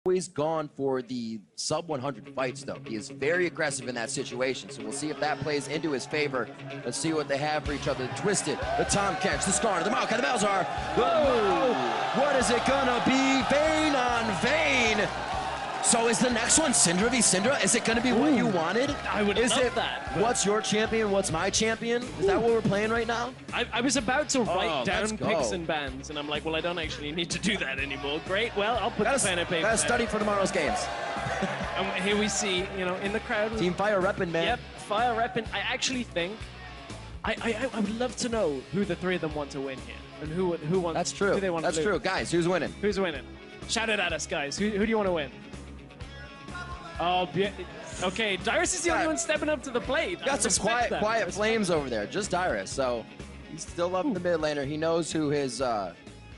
always gone for the sub 100 fights, though. He is very aggressive in that situation, so we'll see if that plays into his favor. Let's see what they have for each other. The Twisted, the Tom Catch, the Scar, the Maokai, the Balzar. Whoa! What is it gonna be? Vayne on Vayne. So is the next one Syndra v Syndra? Is it gonna be what you wanted? I would love that. But What's your champion? What's my champion? Is that what we're playing right now? I was about to write down picks and bans, and I'm like, well, I don't actually need to do that anymore. Great, well, I'll put the pen and paper. Gotta study for tomorrow's games. And here we see, you know, in the crowd. Team Fire reppin', man. Yep, Fire reppin'. I actually think, I would love to know who the three of them want to win here, and who wants. That's true. Who they want That's to true, lose. guys. Who's winning? Who's winning? Shout it at us, guys. Who do you want to win? Oh, okay. Dyrus is the only one stepping up to the plate. Got some quiet flames over there. Just Dyrus. So he's still up the mid laner. He knows who his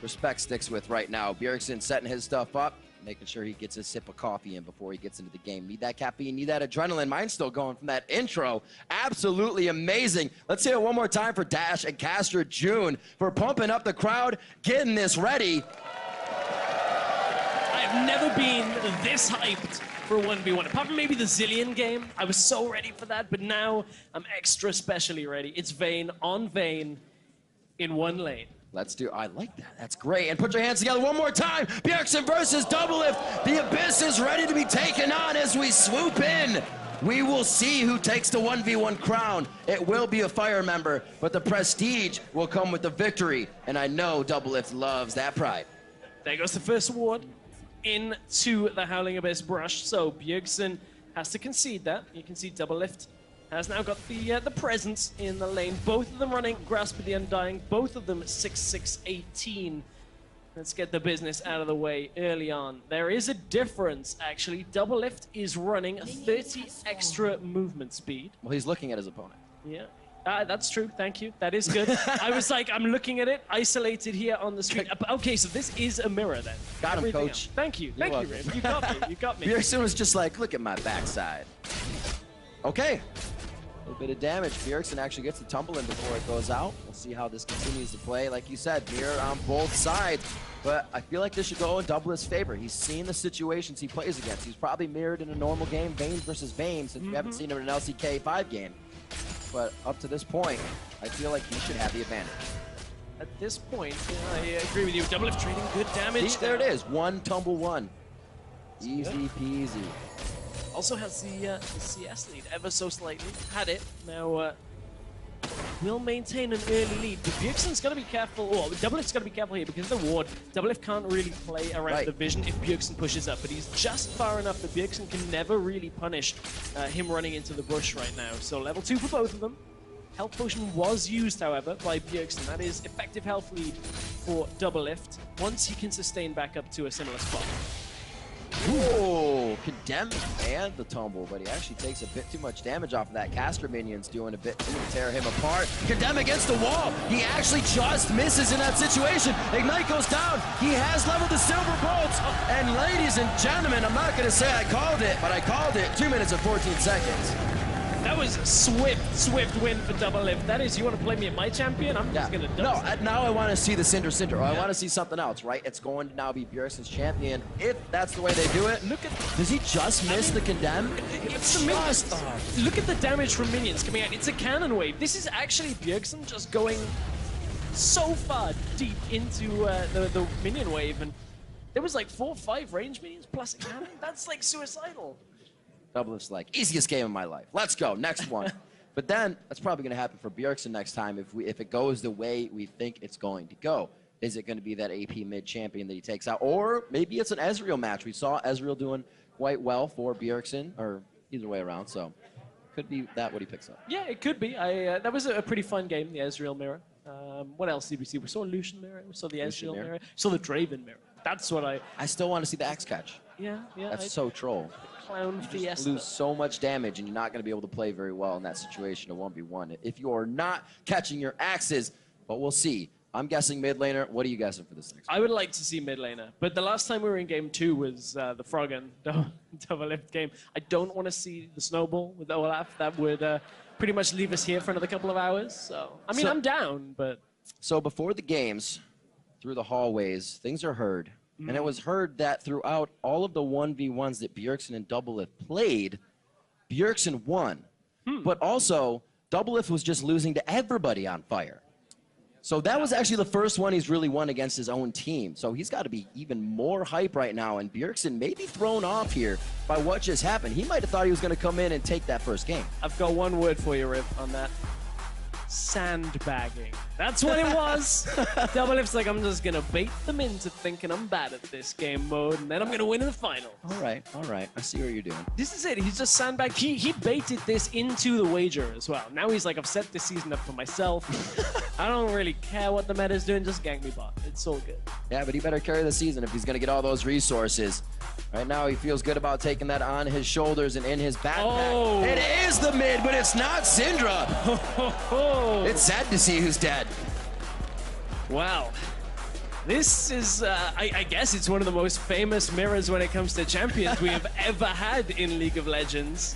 respect sticks with right now. Bjergsen setting his stuff up, making sure he gets a sip of coffee in before he gets into the game. Need that caffeine, need that adrenaline. Mine's still going from that intro. Absolutely amazing. Let's hear it one more time for Dash and Castor June for pumping up the crowd, getting this ready. I've never been this hyped for a 1v1, apart from maybe the Zillion game. I was so ready for that, but now I'm extra specially ready. It's Vayne on Vayne in one lane. Let's do, I like that, that's great. And put your hands together one more time. Bjergsen versus Doublelift. The Abyss is ready to be taken on as we swoop in. We will see who takes the 1v1 crown. It will be a Fire member, but the prestige will come with the victory. And I know Doublelift loves that pride. There goes the first award into the Howling Abyss brush. So Bjergsen has to concede that. You can see Doublelift has now got the presence in the lane. Both of them running Grasp of the Undying. Both of them 6-6-18. Let's get the business out of the way early on. There is a difference, actually. Doublelift is running 30 extra movement speed. Well, he's looking at his opponent. Yeah. That's true, thank you. That is good. I was like, I'm looking at it, isolated here on the screen. Okay, so this is a mirror then. Got him, coach. Else. Thank you, thank you, Rip. You got me, you got me. Bjergsen was just like, look at my backside. Okay, a little bit of damage. Bjergsen actually gets the tumble in before it goes out. We'll see how this continues to play. Like you said, mirror on both sides. But I feel like this should go in Doublelift's favor. He's seen the situations he plays against. He's probably mirrored in a normal game, Vayne versus Vayne, since we haven't seen him in an LCK 5 game. But up to this point, I feel like he should have the advantage. At this point, I agree with you. Doublelift trading good damage. See, there it is. One tumble one. Easy peasy. Also has the CS lead ever so slightly. Had it. Now will maintain an early lead. But Bjergsen's got to be careful. Well, Doublelift's got to be careful here because of the ward. Doublelift can't really play around the vision if Bjergsen pushes up. But he's just far enough that Bjergsen can never really punish him running into the bush right now. So level 2 for both of them. Health potion was used, however, by Bjergsen. That is effective health lead for Doublelift once he can sustain back up to a similar spot. Ooh, condemned and the tumble, but he actually takes a bit too much damage off of that. Caster minion's doing a bit too to tear him apart. Condemn against the wall. He actually just misses in that situation. Ignite goes down. He has leveled the silver bolts. And ladies and gentlemen, I'm not going to say I called it, but I called it. 2 minutes and 14 seconds. That was a swift win for Doublelift. That is, you want to play me at my champion? I'm just going to now I want to see the Syndra. Or I want to see something else, right? It's going to now be Bjergsen's champion. If that's the way they do it. Look at, does he just miss the condemn? It's the look at the damage from minions coming out. It's a cannon wave. This is actually Bjergsen just going so far deep into the minion wave. And there was like 4 or 5 range minions plus a cannon. That's like suicidal. Doublelift's like, easiest game of my life. Let's go, next one. But then, that's probably going to happen for Bjergsen next time if it goes the way we think it's going to go. Is it going to be that AP mid champion that he takes out? Or maybe it's an Ezreal match. We saw Ezreal doing quite well for Bjergsen, or either way around, so could be that what he picks up. Yeah, it could be. That was a pretty fun game, the Ezreal mirror. What else did we see? We saw a Lucian mirror, we saw the Ezreal mirror, we saw the Draven mirror. That's what I still want to see the axe catch. Yeah. That's so troll. Clown fiesta. Lose so much damage, and you're not going to be able to play very well in that situation of 1v1 if you're not catching your axes. But we'll see. I'm guessing mid laner. What are you guessing for this next? I would like to see mid laner, but the last time we were in game 2 was the Froggen Doublelift game. I don't want to see the snowball with Olaf. That would pretty much leave us here for another couple of hours. So I mean, I'm down, but so before the games, through the hallways, things are heard And it was heard that throughout all of the 1v1s that Bjergsen and Doublelift played, Bjergsen won. But also, Doublelift was just losing to everybody on fire. So that was actually the first one he's really won against his own team. So he's got to be even more hype right now. And Bjergsen may be thrown off here by what just happened. He might have thought he was going to come in and take that first game. I've got one word for you, Rip, on that. Sandbagging. That's what it was. Doublelift's like, I'm just going to bait them into thinking I'm bad at this game mode, and then I'm going to win in the final. All right. I see what you're doing. This is it. He's just sandbagged. He baited this into the wager as well. Now he's like, I've set this season up for myself. I don't really care what the meta's doing. Just gank me bot. It's all good. Yeah, but he better carry the season if he's going to get all those resources. Right now, he feels good about taking that on his shoulders and in his backpack. Oh. It is the mid, but it's not Syndra. It's sad to see who's dead. Wow. This is, I guess it's one of the most famous mirrors when it comes to champions we have ever had in League of Legends.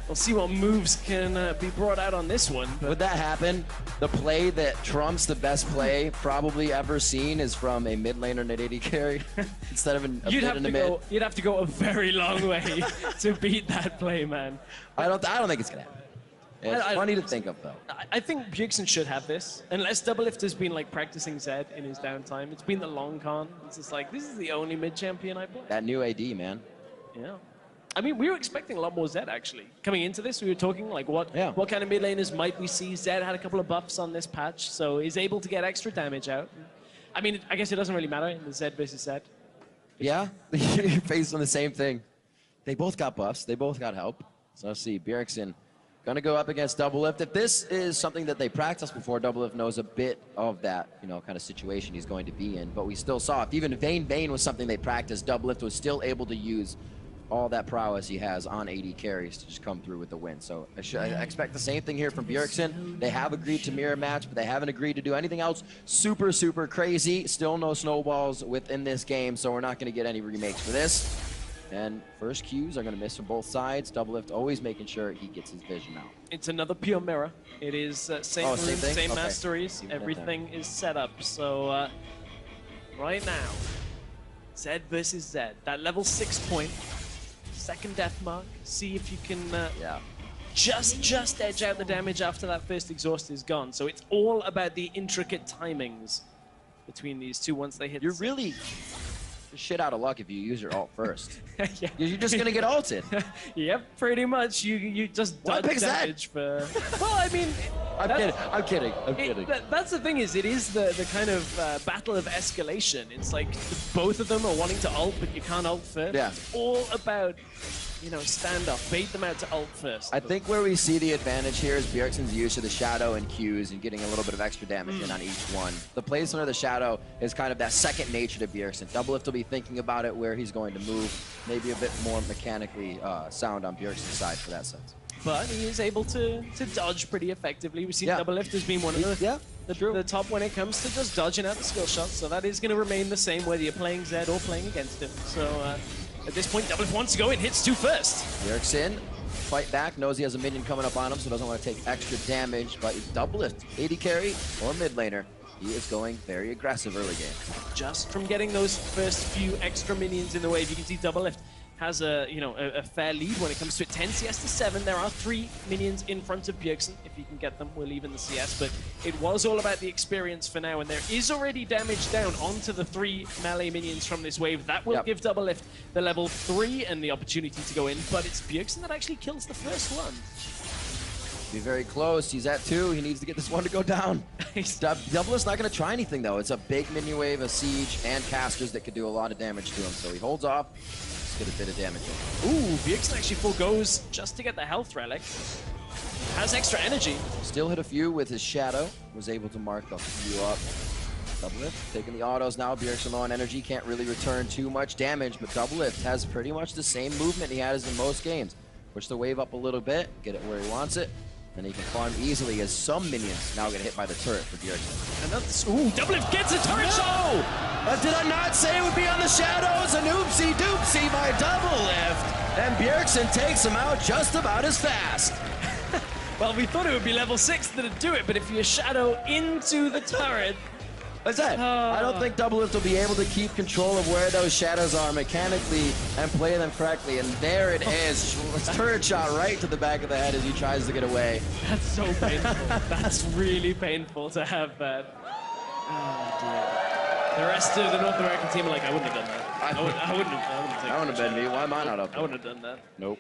We'll see what moves can be brought out on this one. But would that happen? The play that trumps the best play probably ever seen is from a mid laner net 80 carry instead of a mid in the mid. You'd have to go a very long way to beat that play, man. I don't think it's gonna happen. It's funny to think of, though. I think Bjergsen should have this, unless Doublelift has been like practicing Zed in his downtime. It's been the long con. It's just like, this is the only mid champion I play. That new AD, man. Yeah. I mean, we were expecting a lot more Zed, actually. Coming into this, we were talking, like, what kind of mid laners might we see? Zed had a couple of buffs on this patch, so he's able to get extra damage out. I mean, I guess it doesn't really matter in the Zed versus Zed. Yeah, you're facing the same thing. They both got buffs. They both got help. So let's see, Bjergsen gonna go up against Doublelift. If this is something that they practiced before, Doublelift knows a bit of that, kind of situation he's going to be in. But we still saw, if even Vayne was something they practiced, Doublelift was still able to use all that prowess he has on 80 carries to just come through with the win. So I expect the same thing here from Bjergsen. They have agreed to mirror match, but they haven't agreed to do anything else super, super crazy. Still no snowballs within this game, so we're not going to get any remakes for this. And first Qs are going to miss from both sides. Doublelift always making sure he gets his vision out. It's another pure mirror. It is same runes, same masteries. Everything is set up. So right now, Zed versus Zed. That level 6 point. Second death mark. See if you can just edge out the damage after that first exhaust is gone. So it's all about the intricate timings between these two once they hit. You're really shit out of luck if you use your ult first. Yeah. You're just gonna get ulted. Yep, pretty much. You just dodge damage for. Well, I mean, I'm kidding. That's the thing is, it is the kind of battle of escalation. It's like both of them are wanting to ult, but you can't ult first. Yeah. It's all about, standoff. Bait them out to ult first. I think where we see the advantage here is Bjergsen's use of the Shadow and Qs and getting a little bit of extra damage in on each one. The placement of the Shadow is kind of that second nature to Bjergsen. Doublelift will be thinking about it where he's going to move, maybe a bit more mechanically sound on Bjergsen's side for that sense. But he is able to dodge pretty effectively. We've seen Doublelift has been one of the top when it comes to just dodging out the skill shots. So that is going to remain the same whether you're playing Zed or playing against him. So at this point, Doublelift wants to go in, hits 2 first. Bjergsen, fight back, knows he has a minion coming up on him, so doesn't want to take extra damage. But Doublelift, 80 carry or mid laner, he is going very aggressive early game. Just from getting those first few extra minions in the wave, you can see Doublelift has a fair lead when it comes to it. 10 CS to 7. There are 3 minions in front of Bjergsen. If he can get them, we'll even the CS. But it was all about the experience for now. And there is already damage down onto the 3 melee minions from this wave. That will give Doublelift the level 3 and the opportunity to go in. But it's Bjergsen that actually kills the first one. Be very close. He's at 2. He needs to get this one to go down. Doublelift's not going to try anything, though. It's a big minion wave, a siege, and casters that could do a lot of damage to him. So he holds off. Get a bit of damage in. Ooh, Bjergsen actually forgoes just to get the health relic. Has extra energy. Still hit a few with his Shadow. Was able to mark a few up. Doublelift taking the autos now. Bjergsen low on energy. Can't really return too much damage, but Doublelift has pretty much the same movement he has in most games. Push the wave up a little bit, get it where he wants it, and he can farm easily as some minions now get hit by the turret for Bjergsen. And that's, ooh, Doublelift gets a turret shot! No! Did I not say it would be on the Shadows? An oopsie doopsie by Doublelift. And Bjergsen takes him out just about as fast. Well, we thought it would be level 6 that'd do it, but if you shadow into the turret, I said, I don't think Doublelift will be able to keep control of where those shadows are mechanically and play them correctly. And there it is. Turret shot right to the back of the head as he tries to get away. That's so painful. That's really painful to have that. Oh, dear. The rest of the North American team are like, I wouldn't have done that. I wouldn't have been me. Why am I not up there? I wouldn't have done that. Nope.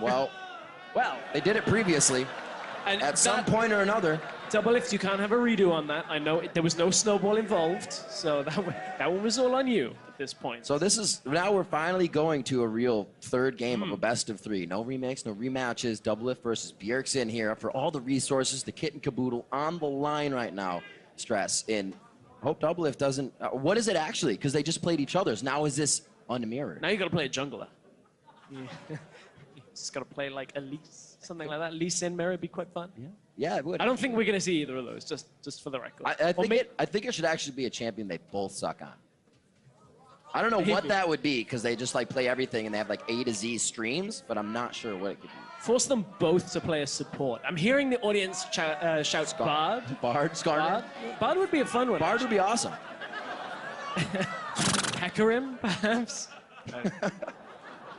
Well, they did it previously. And at some point or another. Doublelift, you can't have a redo on that. I know there was no snowball involved, so that one was all on you at this point. So now we're finally going to a real third game of a best of 3. No remakes, no rematches. Doublelift versus Bjergsen here for all the resources, the kit and caboodle on the line right now. Stress in. Hope Doublelift doesn't. What is it actually? Because they just played each other's. Now is this unmirrored? Now you got to play a jungler. You just got to play like Elise, something like that. Elise in mirror would be quite fun. Yeah, it would. I don't think we're going to see either of those, just for the record. I think it should actually be a champion they both suck on. I don't know what that would be, because they just like play everything and they have like A to Z streams, but I'm not sure what it could be. Force them both to play a support. I'm hearing the audience shout Bard. Skarner. Bard would be a fun one. Bard would be awesome. Hecarim, perhaps?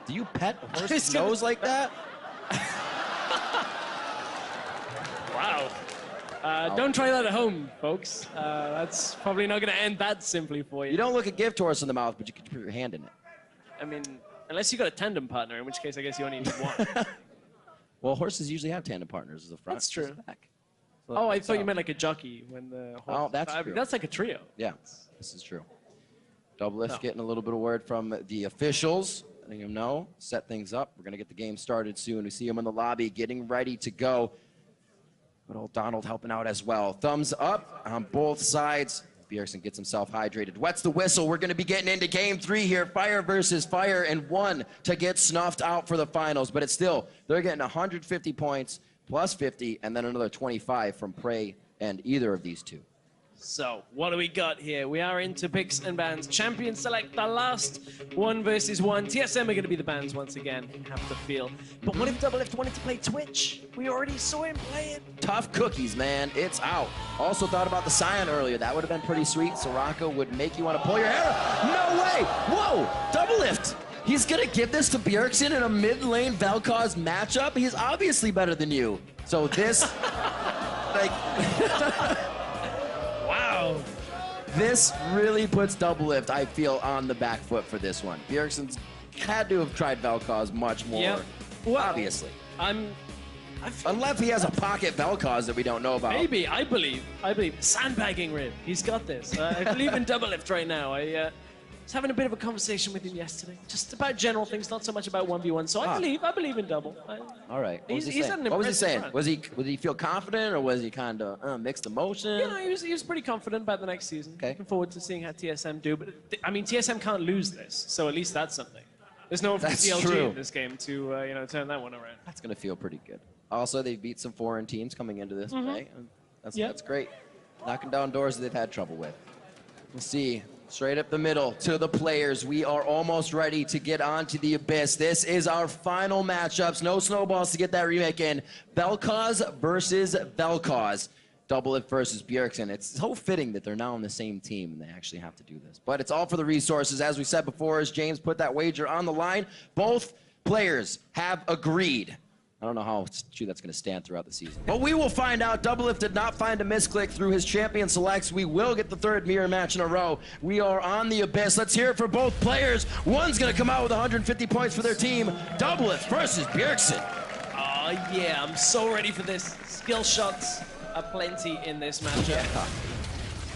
Do you pet a horse's nose like that? Wow. Don't try that at home, folks. That's probably not going to end that simply for you. You don't look a gift horse in the mouth, but you can put your hand in it. I mean, unless you got a tandem partner, in which case I guess you only need one. Well, horses usually have tandem partners as a front. That's true. Back. So I thought you meant like a jockey when the horse... Oh, that's true. That's like a trio. Yeah, this is true. Doublelift getting a little bit of word from the officials, letting them know, set things up. We're going to get the game started soon. We see him in the lobby getting ready to go. But old Donald helping out as well. Thumbs up on both sides. Bjergsen gets himself hydrated. Wets the whistle. We're going to be getting into game 3 here. Fire versus fire, and 1 to get snuffed out for the finals. But it's still, they're getting 150 points plus 50, and then another 25 from Prey and either of these two. So, what do we got here? We are into picks and bans. Champions select the last 1 versus 1. TSM are going to be the bans once again, have to feel. But what if Doublelift wanted to play Twitch? We already saw him play it. Tough cookies, man. It's out. Also thought about the Scion earlier. That would have been pretty sweet. Soraka would make you want to pull your hair out. No way! Whoa! Doublelift! He's going to give this to Bjergsen in a mid-lane Vel'Koz matchup? He's obviously better than you. So this, like... Wow. This really puts Doublelift, I feel, on the back foot for this one. Bjergsen's had to have tried Vel'Koz much more, well, obviously. Unless he has a pocket Vel'Koz that we don't know about. Maybe, I believe. Sandbagging Rib, he's got this. I believe in Doublelift right now. I was having a bit of a conversation with him yesterday, just about general things, not so much about 1v1. So I believe in Double. All right. What was he saying? Was he feel confident, or was he kind of mixed emotion? You know, he was pretty confident about the next season. Okay. Looking forward to seeing how TSM do. But I mean, TSM can't lose this, so at least that's something. There's no one from CLG in this game to turn that one around. That's gonna feel pretty good. Also, they beat some foreign teams coming into this play. That's great. Knocking down doors that they've had trouble with. We'll see. Straight up the middle to the players. We are almost ready to get on to the Abyss. This is our final matchups. No snowballs to get that remake in. Vel'Koz versus Vel'Koz. Doublelift versus Bjergsen. It's so fitting that they're now on the same team and they actually have to do this. But it's all for the resources. As we said before, as James put that wager on the line, both players have agreed. I don't know how true that's going to stand throughout the season. But we will find out. Doublelift did not find a misclick through his champion selects. We will get the 3rd mirror match in a row. We are on the Abyss. Let's hear it for both players. One's going to come out with 150 points for their team. Doublelift versus Bjergsen. Oh, yeah. I'm so ready for this. Skill shots are plenty in this matchup. Yeah.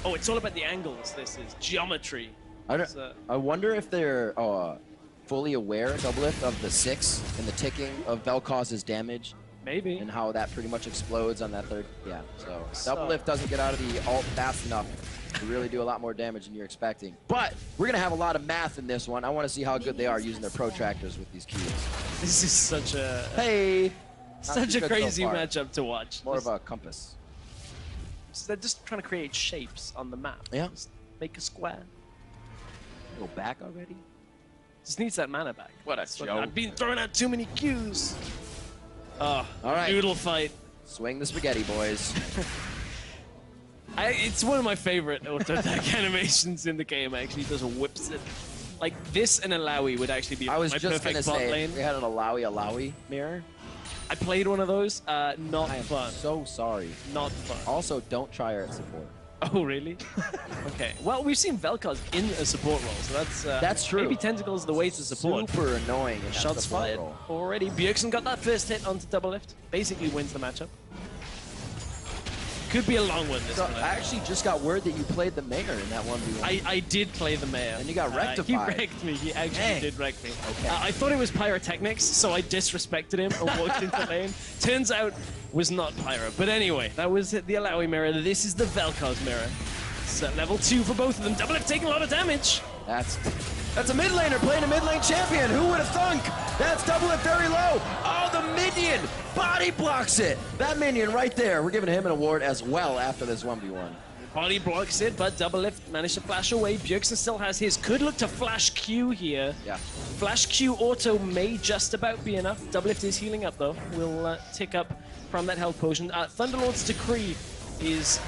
Oh, it's all about the angles. This is geometry. I wonder if they're... fully aware, Doublelift, of the 6 and the ticking of Vel'Koz's damage. Maybe. And how that pretty much explodes on that 3rd. Yeah, so Doublelift doesn't get out of the ult fast enough to really do a lot more damage than you're expecting. But we're going to have a lot of math in this one. I want to see how good they are using their protractors with these cubes. This is such a... Hey! Such a crazy matchup to watch. More of a compass. So they're just trying to create shapes on the map. Yeah. Just make a square. Go back already? Just needs that mana back. What a joke. I've been throwing out too many Qs. Oh, all right. Noodle fight. Swing the spaghetti, boys. It's one of my favorite auto attack animations in the game. Actually, just whips it. Like this and Alawi would actually be I was my just perfect gonna bot say, lane. we had an Alawi mirror. I played one of those. Not I am fun. so sorry. Not fun. Also, don't try her at support. Oh, really? Okay. Well, we've seen Vel'Koz in a support role, so that's true. Maybe Tentacle's the way to support. Super annoying in that Shots support fired role. already. Bjergsen got that first hit onto Doublelift. Basically wins the matchup. Could be a long one this So one. I actually just got word that you played the mayor in that 1v1. I did play the mayor. And you got rectified. He wrecked me. He actually did wreck me. Okay. I thought it was pyrotechnics, so I disrespected him and walked into lane. Turns out, was not pyro. But anyway, that was the Alawi mirror. This is the Vel'Koz mirror. So level 2 for both of them. Doublelift taking a lot of damage. That's a mid laner playing a mid lane champion. Who would have thunk? That's Doublelift very low. Oh, the minion body blocks it. That minion right there. We're giving him an award as well after this 1v1. Body blocks it, but Doublelift managed to flash away. Bjergsen still has his. Could look to flash Q here. Yeah. Flash Q auto may just about be enough. Doublelift is healing up though. Will tick up from that health potion. Thunderlord's Decree is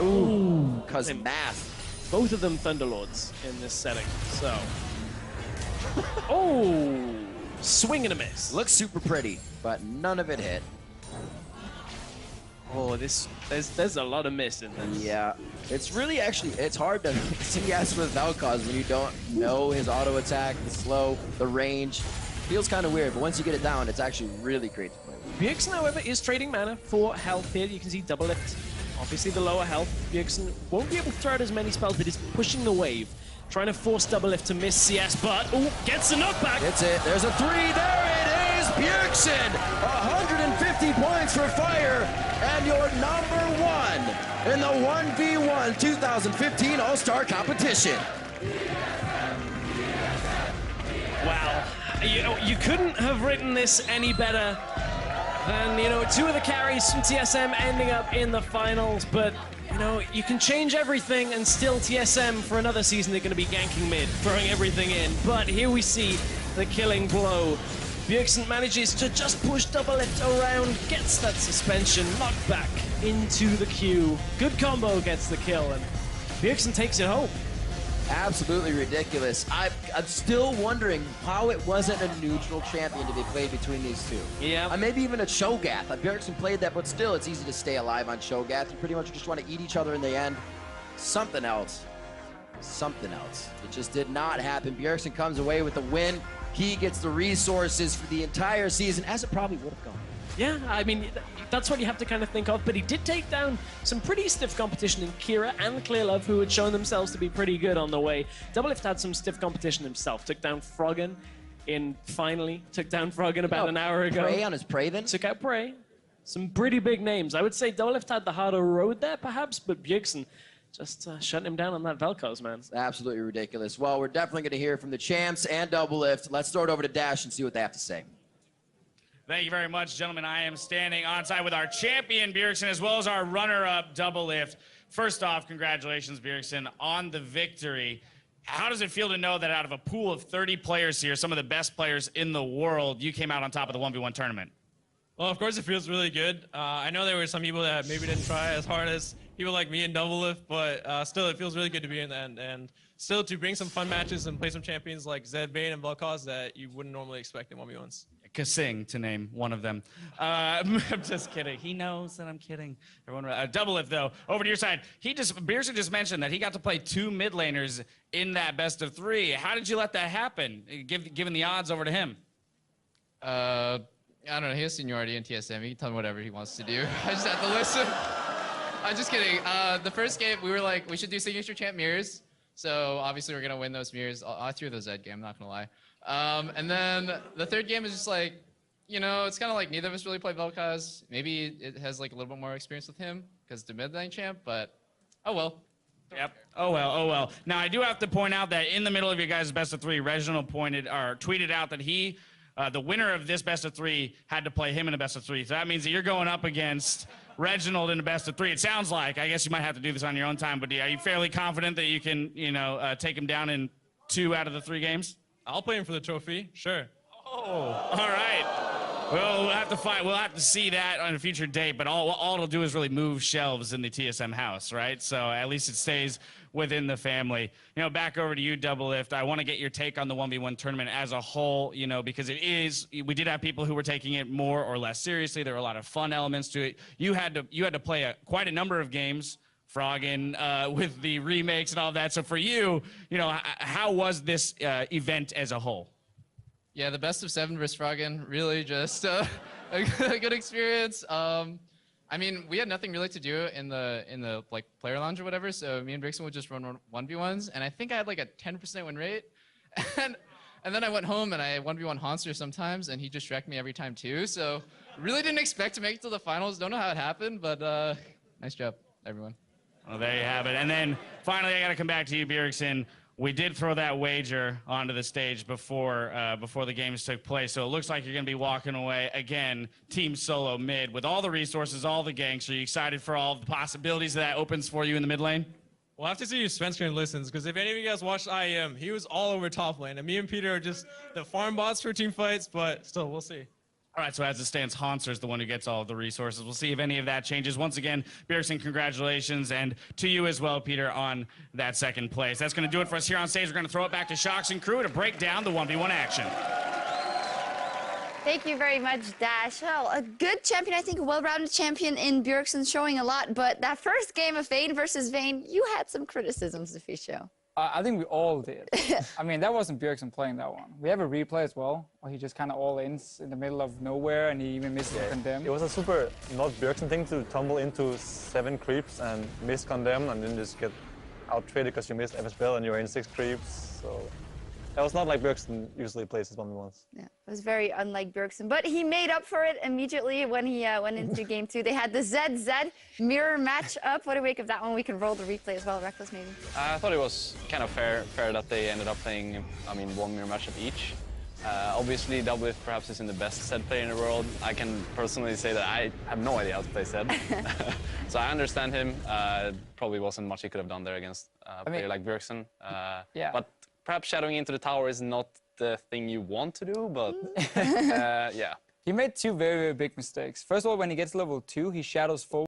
Cause math. both of them Thunderlords in this setting. So, oh, swing and a miss. Looks super pretty, but none of it hit. Oh, there's a lot of miss in this. Yeah, it's really it's hard to CS with Vel'Koz when you don't know his auto attack, the slow, the range. Feels kind of weird, but once you get it down, it's actually really great to play with. Bjergsen, however, is trading mana for health here. You can see Doublelift, obviously the lower health. Bjergsen won't be able to throw out as many spells, but is pushing the wave. Trying to force Doublelift to miss CS, but gets the knockback. It's it. There's a 3. There it is. Bjergsen, 150 points for Fire, and your #1 in the 1v1 2015 All-Star competition. Wow. You couldn't have written this any better than, 2 of the carries from TSM ending up in the finals, but you can change everything and still TSM for another season they're going to be ganking mid, throwing everything in. But here we see the killing blow. Bjergsen manages to just push Doublelift around, gets that suspension, knocked back into the queue. Good combo gets the kill, and Bjergsen takes it home. Absolutely ridiculous. I'm still wondering how it wasn't a neutral champion to be played between these two. Yeah. Maybe even a Shogath. Bjergsen played that, but still, it's easy to stay alive on Shogath. You pretty much just want to eat each other in the end. Something else. Something else. It just did not happen. Bjergsen comes away with the win. He gets the resources for the entire season, as it probably would have gone. Yeah, I mean, that's what you have to kind of think of, but he did take down some pretty stiff competition in Kira and Clearlove, who had shown themselves to be pretty good on the way. Doublelift had some stiff competition himself, took down Froggen took down Froggen about an hour ago. Prey on his Prey then? Took out Prey. Some pretty big names. I would say Doublelift had the harder road there, perhaps, but Bjergsen just shutting him down on that Vel'Koz, man. Absolutely ridiculous. Well, we're definitely going to hear from the champs and Doublelift. Let's throw it over to Dash and see what they have to say. Thank you very much, gentlemen. I am standing on side with our champion, Bjergsen, as well as our runner-up, Doublelift. First off, congratulations, Bjergsen, on the victory. How does it feel to know that out of a pool of 30 players here, some of the best players in the world, you came out on top of the 1v1 tournament? Well, of course, it feels really good. I know there were some people that maybe didn't try as hard as people like me and Doublelift, but still, it feels really good to be in the end. And still, to bring some fun matches and play some champions like Zed, Bane, and Vel'Koz that you wouldn't normally expect in 1v1s. Kasing, to name one of them. I'm just kidding. He knows that I'm kidding. Everyone, Doublelift, though, over to your side. Bjergsen just mentioned that he got to play 2 mid laners in that best of 3. How did you let that happen, given the odds over to him? I don't know. He has seniority in TSM. He can tell me whatever he wants to do. I just have to listen. I'm just kidding. The first game, we were like, we should do signature champ mirrors. So obviously we're going to win those mirrors. I threw the Zed game, I'm not going to lie. And then the third game is just like, it's kind of like neither of us really play Vel'Koz. Maybe it has like a little bit more experience with him because the mid lane champ, but oh well. Yep. Oh well. Now I do have to point out that in the middle of your guys' best of 3, Reginald tweeted out that he, the winner of this best of 3, had to play him in a best of 3. So that means that you're going up against Reginald in a best of 3. It sounds like. I guess you might have to do this on your own time, but are you fairly confident that you can, take him down in 2 out of the 3 games? I'll play him for the trophy, sure. Oh, all right. Well, we'll have to find. We'll have to see that on a future date. But all it'll do is really move shelves in the TSM house, right? So at least it stays within the family. You know, back over to you, Doublelift. I want to get your take on the 1v1 tournament as a whole. You know, because it is. We did have people who were taking it more or less seriously. There were a lot of fun elements to it. You had to play quite a number of games. Frogging with the remakes and all that. So for you, you know, how was this event as a whole? Yeah, the best of 7 versus Froggen, really just a good experience. I mean, we had nothing really to do in the like player lounge or whatever, so me and Bjergsen would just run 1v1s, and I think I had like a 10% win rate, and then I went home and I 1v1 Hanser sometimes, and he just wrecked me every time too. So really didn't expect to make it to the finals. Don't know how it happened, but nice job, everyone. Well, there you have it. And then finally, I got to come back to you, Bjergsen. We did throw that wager onto the stage before the games took place, so it looks like you're going to be walking away again, Team Solo mid, with all the resources, all the ganks. Are you excited for all the possibilities that opens for you in the mid lane? We'll have to see if Svenskeren listens, because if any of you guys watched IEM, he was all over top lane, and me and Peter are just the farm bots for team fights, but still, we'll see. All right, so as it stands, Hanser is the one who gets all of the resources. We'll see if any of that changes. Once again, Bjergsen, congratulations, and to you as well, Peter, on that second place. That's going to do it for us here on stage. We're going to throw it back to Shocks and crew to break down the 1v1 action. Thank you very much, Dash. Well, a good champion, I think, a well-rounded champion in Bjergsen, showing a lot, but that first game of Vayne versus Vayne, you had some criticisms, Deficio. I think we all did. I mean, that wasn't Bjergsen playing that one. We have a replay as well, where he just kind of all-ins in the middle of nowhere, and he even misses Condemn. It was a super not Bjergsen thing to tumble into 7 creeps and miss Condemn, and then just get out-traded because you missed FS Bell and you're in 6 creeps. So that was not like Bjergsen usually plays his 1v1s. Yeah, it was very unlike Bjergsen, but he made up for it immediately when he went into game 2. They had the ZZ mirror match up. What do you make of that one? We can roll the replay as well. Reckless, maybe. I thought it was kind of fair that they ended up playing, I mean, 1 mirror matchup each. Obviously, Doublelift perhaps isn't the best Zed player in the world. I can personally say that I have no idea how to play Zed. So I understand him. Probably wasn't much he could have done there against a player like Bjergsen. Yeah. But perhaps shadowing into the tower is not the thing you want to do, but yeah. He made 2 very, very big mistakes. First of all, when he gets level 2, he shadows forward.